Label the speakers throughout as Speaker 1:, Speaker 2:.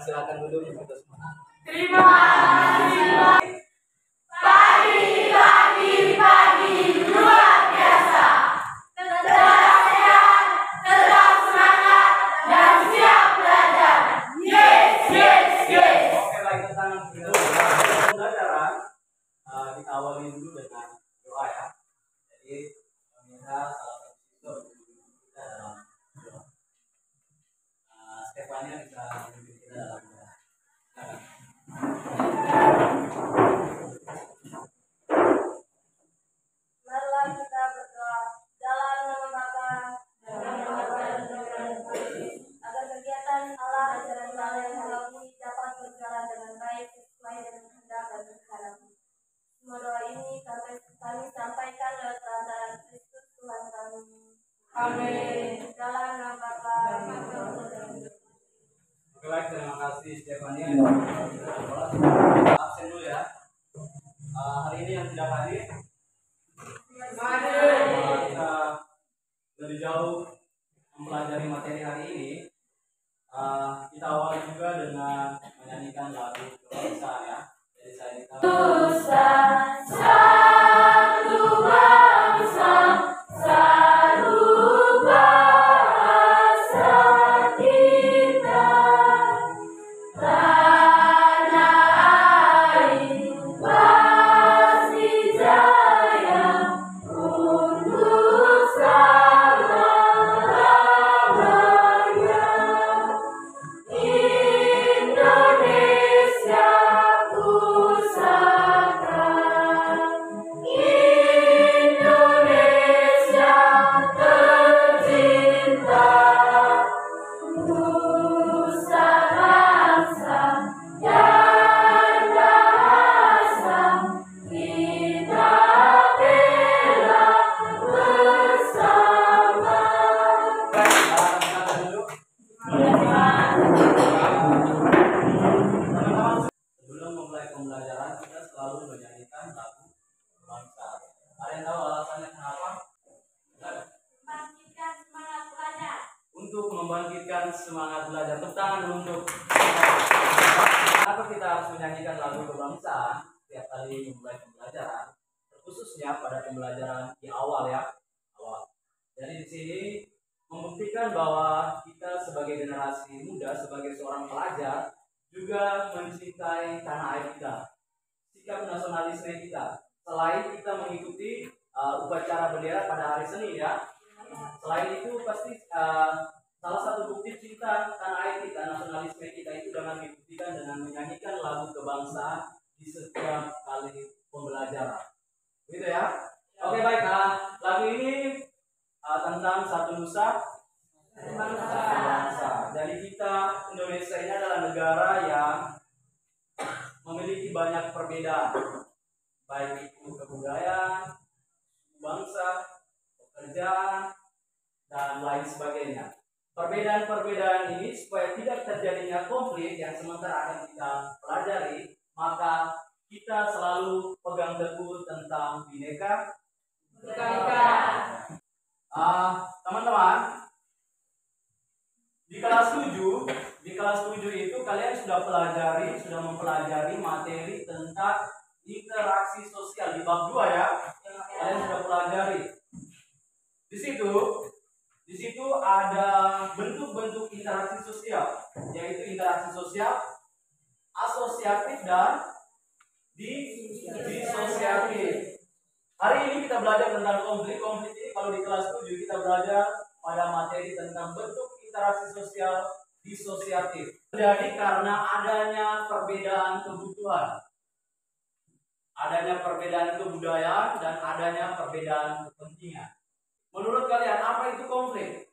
Speaker 1: silakan duduk untuk semua.
Speaker 2: Terima kasih. Pagi luar biasa. Tetap sehat, tetap semangat, dan siap belajar. Yes.
Speaker 1: Oke, baik, tentang pembelajaran kita awali dulu dengan doa ya. Jadi meminta salah satu siswa kita dalam doa. Stefania bisa memimpin kita dalam doa.
Speaker 2: Marilah kita berdoa. Dalam nama Bapa dan agar kegiatan Allah ajaran kalian hari ini dapat berjalan dengan baik sesuai dengan kehendak dan kehendak-Mu. Semua doa ini kami sampaikan lewat perantaraan Kristus Tuhan kami. Amin. Dalam nama Bapa
Speaker 1: Oke, baik, terima kasih Stefania. Absen dulu ya. Hari ini yang tidak hadir, kita dari jauh mempelajari materi hari ini. Kita awali juga dengan menyanyikan lagu kebangsaan ya. Jadi saya minta
Speaker 2: satu bangsa, satu bahasa kita, tanah air pasti jaya untuk selama-lamanya. Indonesia pusaka, Indonesia tercinta, nusa bangsa dan bahasa kita bela bersama.
Speaker 1: Sebelum memulai pembelajaran kita selalu menyanyikan lagu kebangsaan. Ada yang tahu alasannya kenapa?
Speaker 2: Membangkitkan semangat belajar.
Speaker 1: Untuk membangkitkan semangat belajar. Tepuk tangan untuk. Kenapa kita harus menyanyikan lagu kebangsaan setiap kali memulai pembelajaran? Khususnya pada pembelajaran di awal ya. Awal. Jadi di sini membuktikan bahwa kita sebagai generasi muda, sebagai seorang pelajar, juga mencintai tanah air kita, sikap nasionalisme kita. Selain kita mengikuti upacara bendera pada hari Senin ya, selain itu pasti salah satu bukti cinta tanah air kita, nasionalisme kita itu dengan dibuktikan dengan menyanyikan lagu kebangsaan di setiap kali pembelajaran. Gitu ya. Oke, baik. Lagu ini tentang satu nusa bangsa. Jadi kita Indonesia ini adalah negara yang memiliki banyak perbedaan, baik itu kebudayaan, bangsa, pekerjaan, dan lain sebagainya. Perbedaan-perbedaan ini supaya tidak terjadinya konflik yang sementara akan kita pelajari, maka kita selalu pegang teguh tentang Bhinneka Tunggal Ika. Teman-teman, di kelas 7 itu kalian sudah mempelajari materi tentang interaksi sosial di bab 2 ya. Kalian sudah pelajari. Di situ ada bentuk-bentuk interaksi sosial, yaitu interaksi sosial asosiatif dan disosiatif. Hari ini kita belajar tentang konflik. Konflik ini kalau di kelas 7 kita belajar pada materi tentang bentuk interaksi sosial disosiatif. Terjadi karena adanya perbedaan kebutuhan, adanya perbedaan kebudayaan, dan adanya perbedaan kepentingan. Menurut kalian apa itu konflik?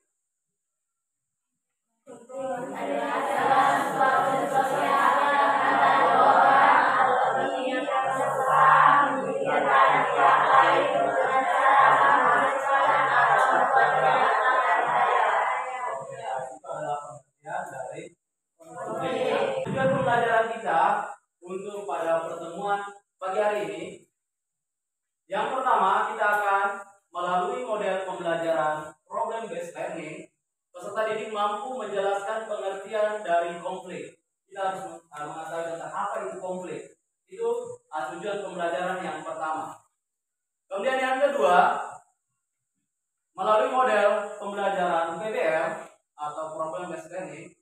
Speaker 1: Tujuan pembelajaran kita untuk pada pertemuan pagi hari ini, yang pertama kita akan melalui model pembelajaran problem based learning. Peserta didik mampu menjelaskan pengertian dari konflik. kita harus mengetahui tentang apa itu konflik. Itu tujuan pembelajaran yang pertama. Kemudian yang kedua, melalui model pembelajaran PBL atau problem based learning,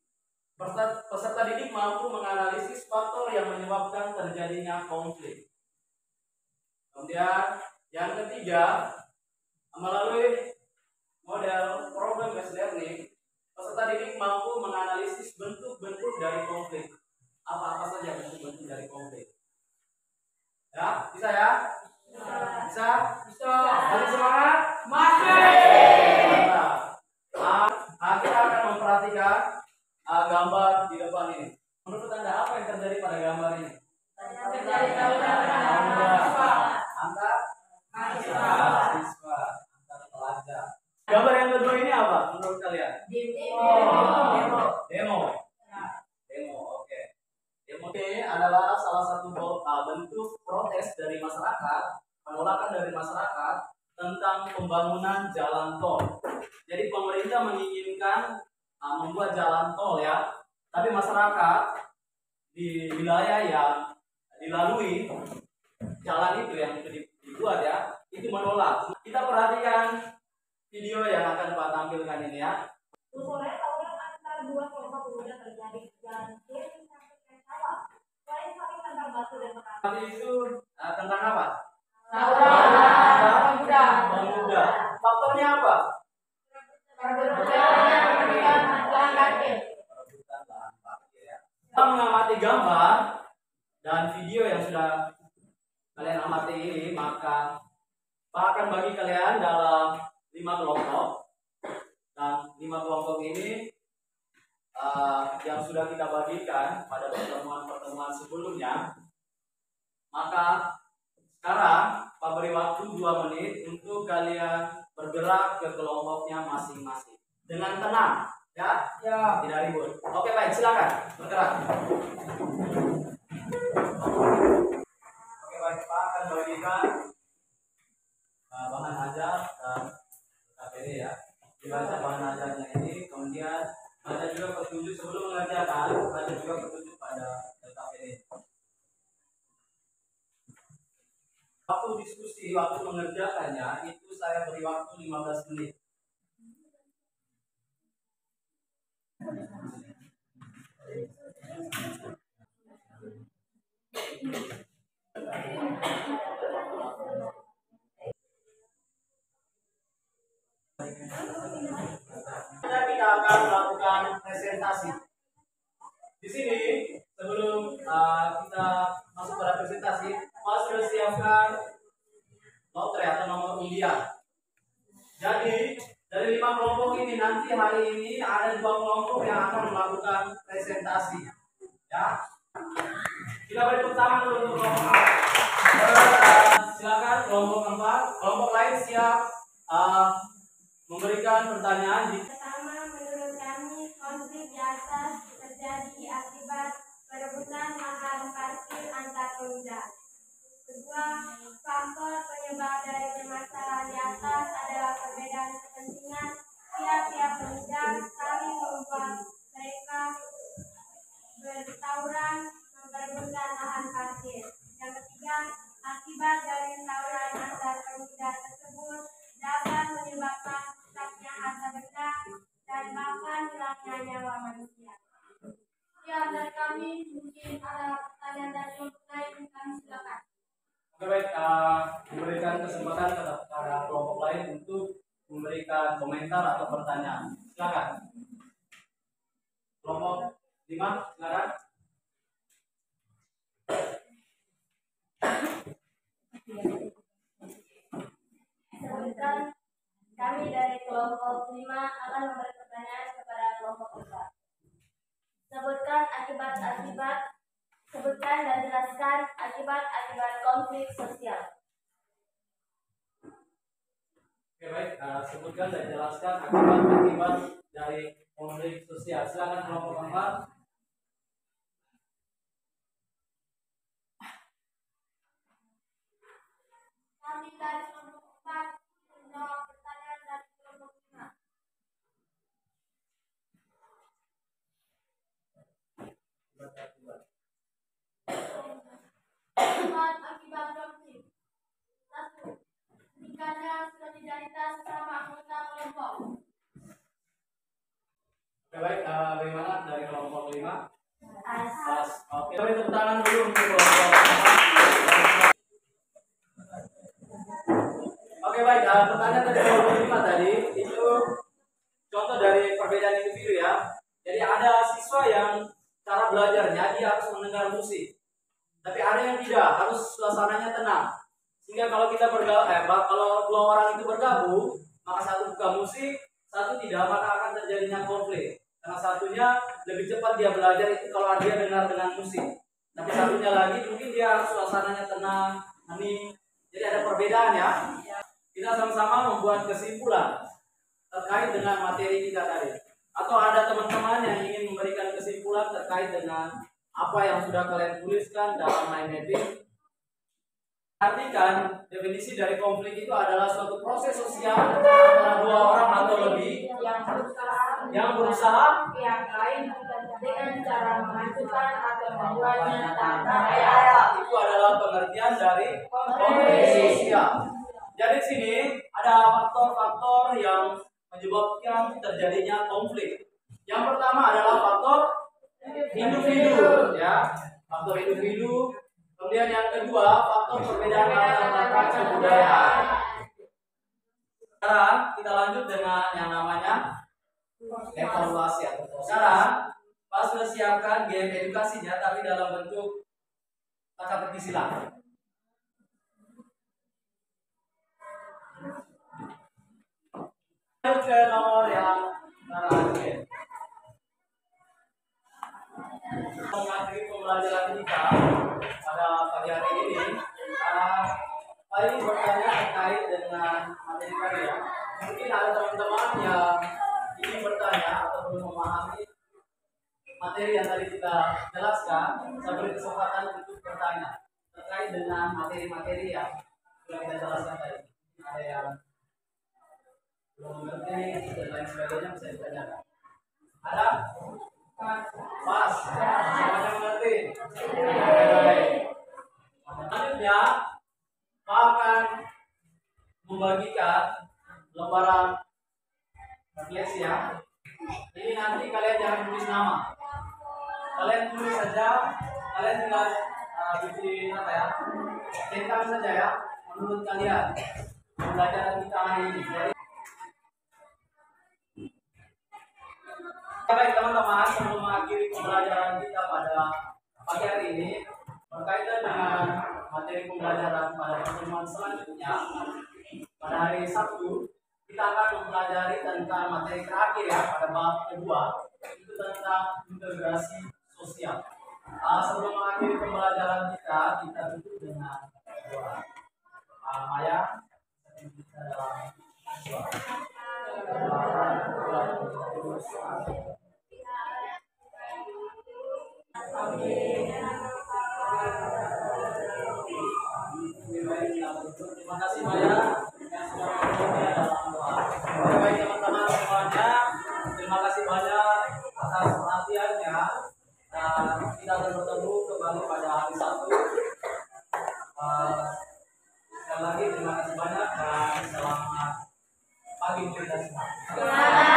Speaker 1: peserta didik mampu menganalisis faktor yang menyebabkan terjadinya konflik. Kemudian yang ketiga, melalui model problem based learning, peserta didik mampu menganalisis bentuk-bentuk dari konflik. Apa-apa saja bentuk-bentuk dari konflik. Ya, bisa ya? Bisa? Bisa. Masih semangat? Masih. Kita akan memperhatikan gambar di depan ini. Menurut Anda apa yang terjadi pada gambar ini? Antar mahasiswa, antar pelajar. Gambar yang kedua ini apa menurut kalian? Demo. Oke. Demo ini adalah salah satu bentuk protes dari masyarakat, penolakan dari masyarakat tentang pembangunan jalan tol. Jadi pemerintah menginginkan membuat jalan tol ya, tapi masyarakat di wilayah yang dilalui jalan itu yang dibuat ya, itu menolak. Kita perhatikan video yang akan Pak tampilkan ini ya.
Speaker 2: Sore tawuran antara dua kelompok pemuda terjadi di jalan kiri sampai ke sawah. Selain saling lempar batu dan petasan.
Speaker 1: Tadi itu tentang apa?
Speaker 2: Pemuda.
Speaker 1: Faktornya apa? Kita mengamati gambar dan video yang sudah kalian amati ini, maka Pak akan bagi kalian dalam 5 kelompok, dan 5 kelompok ini yang sudah kita bagikan pada pertemuan sebelumnya. Maka sekarang Pak beri waktu 2 menit untuk kalian bergerak ke kelompoknya masing-masing dengan tenang ya, tidak ribut. Oke, baik, silakan bergerak. Oke, baik, Pak akan bagikan bahan ajar dan KPD ya. Dibaca bahan ajarnya ini, kemudian baca juga petunjuk sebelum mengajarkan, baca juga petunjuk pada KPD. Waktu diskusi, waktu mengerjakannya itu saya beri waktu 15 menit. Kita akan melakukan presentasi. Di sini sebelum kita masuk pada presentasi, Pak sudah siapkan lotre atau nomor undian. Jadi dari 5 kelompok ini nanti hari ini ada 2 kelompok yang akan melakukan presentasi. Ya, kita beri tepuk tangan dulu untuk kelompok A. Silakan kelompok 4. Kelompok lain siap memberikan pertanyaan.
Speaker 2: Pertama, menurut kami konflik di atas terjadi akibat perebutan lahan parkir antar pemuda. Kedua, faktor penyebab dari permasalahan di atas adalah perbedaan kepentingan tiap-tiap pemuda saling membuat mereka bertawuran memperebutkan lahan parkir. Yang ketiga, akibat dari tawuran antar pemuda tersebut dapat menyebabkan rusaknya harta benda dan bahkan hilangnya nyawa manusia. Ya, dari kami mungkin ada pertanyaan dari kelompok lain, kami silakan.
Speaker 1: Oke, baik, memberikan kesempatan kepada kelompok lain untuk memberikan komentar atau pertanyaan. Silakan. Kelompok 5, silakan.
Speaker 2: Sebutkan, kami dari kelompok 5 akan memberi pertanyaan kepada kelompok 4. Sebutkan dan jelaskan akibat-akibat konflik sosial.
Speaker 1: Oke, baik, sebutkan dan jelaskan akibat-akibat dari konflik sosial. Silakan kelompok 4.
Speaker 2: Kami dari kelompok 4 menjawab pertanyaan dari kelompok 5. belajar solidaritas sesama anggota kelompok.
Speaker 1: Oke, baik, bagaimana dari kelompok 5?
Speaker 2: As.
Speaker 1: Oke, beri tepuk tangan dulu untuk kelompok 5. Oke, baik, pertanyaan dari kelompok 5 tadi itu contoh dari perbedaan individu ya. Jadi ada siswa yang cara belajarnya dia harus mendengar musik, tapi ada yang tidak, harus suasananya tenang. Sehingga kalau kita kalau dua orang itu bergabung, maka satu buka musik, satu tidak, maka akan terjadinya konflik. Karena satunya lebih cepat dia belajar itu kalau dia dengar dengan musik. Tapi satunya lagi mungkin dia harus suasananya tenang, hening. Jadi ada perbedaan ya. Kita sama-sama membuat kesimpulan terkait dengan materi kita tadi. Atau ada teman-teman yang ingin memberikan kesimpulan terkait dengan apa yang sudah kalian tuliskan dalam mind mapping. Artikan definisi dari konflik itu adalah suatu proses sosial antara dua orang atau lebih yang berusaha
Speaker 2: Pihak lain dengan cara mengajukan atau membuatnya tanpa
Speaker 1: itu adalah pengertian dari konflik sosial. Jadi di sini ada faktor-faktor yang menyebabkan terjadinya konflik. Yang pertama adalah faktor individu, ya, faktor individu. Kemudian yang kedua faktor perbedaan antar kebudayaan. Sekarang kita lanjut dengan yang namanya evaluasi. Sekarang Pak sudah siapkan game edukasinya, tapi dalam bentuk teka-teki silang. Ke nomor yang terakhir. Mengakhiri pembelajaran kita pada pagi hari ini, Pak ini bertanya terkait dengan materi tadi ya. Mungkin ada teman-teman yang ingin bertanya atau belum memahami materi yang tadi kita jelaskan. Saya beri kesempatan untuk bertanya terkait dengan materi-materi yang sudah kita jelaskan tadi. Ada yang belum mengerti dan lain sebagainya bisa ditanyakan. Ada? Mas, semuanya mengerti? Selanjutnya, Pak akan membagikan lembaran refleksi ya. Ini nanti kalian jangan tulis nama. Kalian tulis saja, kalian tinggal bikin apa ya? Centang saja ya, menurut kalian pembelajaran kita hari ini. Jadi, baik teman-teman, sebelum mengakhiri pembelajaran kita pada pagi hari ini berkaitan dengan materi pembelajaran pada pertemuan selanjutnya pada hari Sabtu, kita akan mempelajari tentang materi terakhir ya pada bab kedua, itu tentang integrasi sosial. Sebelum mengakhiri pembelajaran kita tutup dengan doa. Maya, kita dalam doa. Terima kasih banyak yang sudah menontonnya dalam doa. Baik teman-teman semuanya, terima kasih banyak atas perhatiannya. Dan kita akan bertemu kembali pada hari Sabtu. Sekali lagi terima kasih banyak dan selamat pagi untuk kita semua.